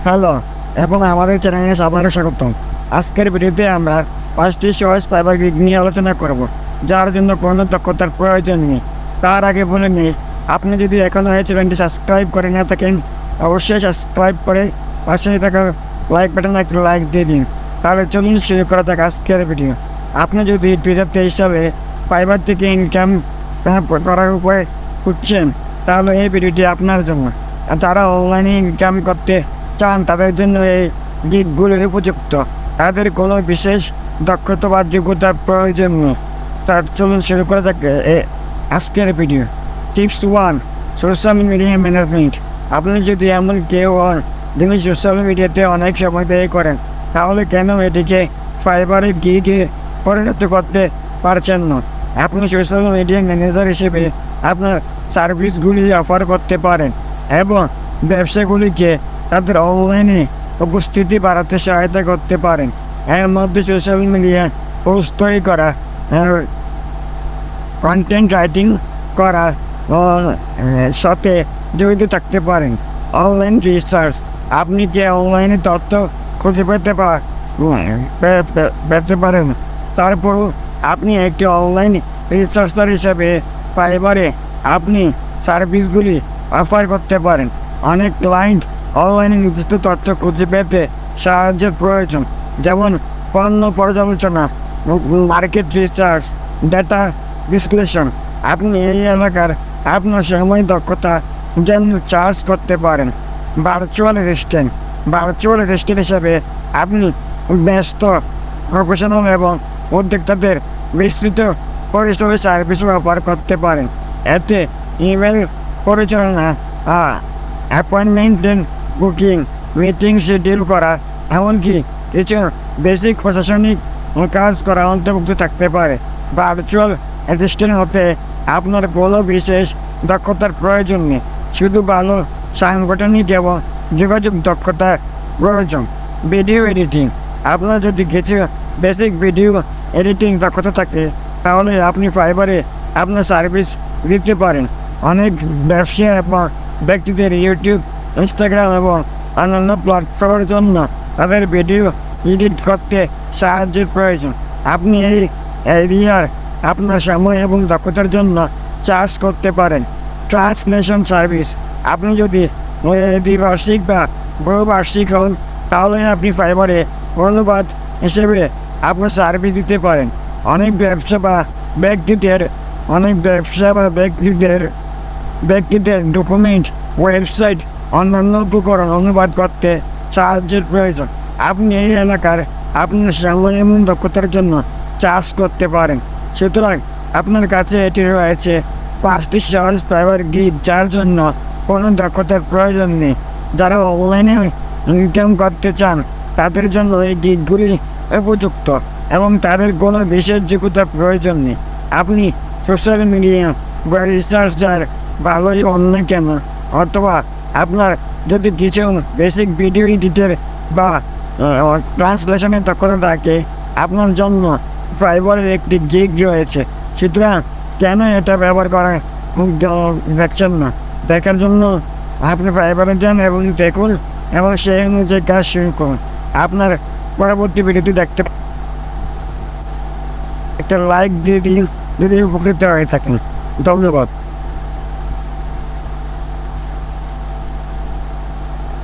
Hello এবং আমাদের চ্যানেলে আবারও স্বাগতম। আজকের ভিডিওতে আমরা 5টি সহজ ফাইবার গিগ নিয়ে আলোচনা করব, যার জন্য কোনো দক্ষতার প্রয়োজন নেই। তার আগে বলে নিই, আপনি যদি এখনও এই চ্যানেলটি সাবস্ক্রাইব করে না থাকেন, অবশ্যই সাবস্ক্রাইব করে পাশে থাকা লাইক বাটনে একটু লাইক দিয়ে দিন। তাহলে চলুন শুরু করা যাক আজকের ভিডিও। আপনি যদি 2023 সালে ফাইবার থেকে ইনকাম করার উপায় খুঁজছেন, তাহলে এই ভিডিওটি আপনার জন্য। যারা অনলাইনে ইনকাম করতে চান তাদের জন্য এই গিগগুলি উপযুক্ত। তাদের কোনো বিশেষ দক্ষতা বা যোগ্যতার প্রয়োজন নেই। তার চলুন শুরু করা যাক আজকের video. Tips 1, social media management. আপনি যদি এমন কেউ হন যিনি সোশ্যাল মিডিয়াতে অনেক সময় ব্যয় করেন, তাহলে কেন এটিকে ফাইবারে গিগে পরিণত করতে পারছেন না? আপনি সোশ্যাল মিডিয়া ম্যানেজার হিসেবে আপনার সার্ভিসগুলি অফার করতে পারেন এবং ব্যবসাগুলিকে তাদের অনলাইনে উপস্থিতি বাড়াতে সহায়তা করতে পারেন। এর মধ্যে সোশ্যাল মিডিয়া পোস্ট তৈরি করা, কন্টেন্ট রাইটিং করা সাথে জড়িত থাকতে পারেন। Online research. আপনি কি অনলাইনে তথ্য খুঁজে পেতে পারেন, তারপরও আপনি একটি অনলাইন রিসার্চার হিসেবে ফাইবারে আপনি সার্ভিসগুলি অফার করতে পারেন। অনেক ক্লায়েন্ট অনলাইনে নির্দিষ্ট তথ্য খুঁজে পেতে সাহায্যের প্রয়োজন, যেমন পণ্য পর্যালোচনা, মার্কেট রিসার্চ, ডেটা বিশ্লেষণ। আপনি এই এলাকার আপনার সময় দক্ষতা জন্য চার্জ করতে পারেন। ভার্চুয়াল অ্যাসিস্ট্যান্ট হিসেবে আপনি ব্যস্ত প্রফেশনাল এবং উদ্যোক্তাদের বিস্তৃত পরিসরে সার্ভিস অফার করতে পারেন। এতে ইমেল পরিচালনা, অ্যাপয়েন্টমেন্ট বুকিং, মিটিং শিডিউল করা, এমনকি কিছু বেসিক প্রশাসনিক কাজ করা অন্তর্ভুক্ত থাকতে পারে। ভার্চুয়াল অ্যাসিস্ট্যান্ট হতে আপনার কোনো বিশেষ দক্ষতার প্রয়োজন নেই, শুধু ভালো সাংগঠনিক এবং যোগাযোগ দক্ষতার প্রয়োজন। Video editing. আপনার যদি কিছু বেসিক ভিডিও এডিটিং দক্ষতা থাকে, তাহলে আপনি ফাইবারে আপনার সার্ভিস দিতে পারেন। অনেক ব্যবসা এবং ব্যক্তিদের ইউটিউব, ইনস্টাগ্রাম এবং অন্যান্য প্ল্যাটফর্মের জন্য তাদের ভিডিও এডিট করতে সাহায্যের প্রয়োজন। আপনি এই এরিয়ার আপনার সময় এবং দক্ষতার জন্য চার্জ করতে পারেন। Translation service. আপনি যদি দ্বিবার্ষিক বা বহুবার্ষিক হন, তাহলে আপনি ফাইবারে অনুবাদ হিসেবে আপনার সার্ভিস দিতে পারেন। অনেক ব্যবসা বা ব্যক্তিদের ডকুমেন্ট, ওয়েবসাইট, অন্যান্য উপকরণ অনুবাদ করতে সাহায্যের প্রয়োজন। আপনি এই এলাকার আপনার সময় এবং দক্ষতার জন্য চার্জ করতে পারেন। সুতরাং আপনার কাছে এটি রয়েছে 5টি সহজ ফাইবার গিগ, যার জন্য কোনো দক্ষতার প্রয়োজন নেই। যারা অনলাইনে ইনকাম করতে চান তাদের জন্য এই গিগগুলি উপযুক্ত এবং তাদের কোনো বিশেষ যোগ্যতার প্রয়োজন নেই। আপনি সোশ্যাল মিডিয়া বা রিসার্চার ভালোই হন না কেন, অথবা আপনার যদি কিছু বেসিক ভিডিও এডিটের বা ট্রান্সলেশনের দক্ষতা থাকে, আপনার জন্য ফাইবারের একটি গিগ রয়েছে। সুতরাং কেন এটা ব্যবহার করা দেখছেন না? দেখার জন্য আপনি ফাইবারে যান এবং দেখুন এবং সেই অনুযায়ী কাজ শুরু করুন। আপনার পরবর্তী ভিডিওটি দেখতে একটা লাইক দিয়ে দিন যদি উপকৃত হয়ে থাকেন। ধন্যবাদ।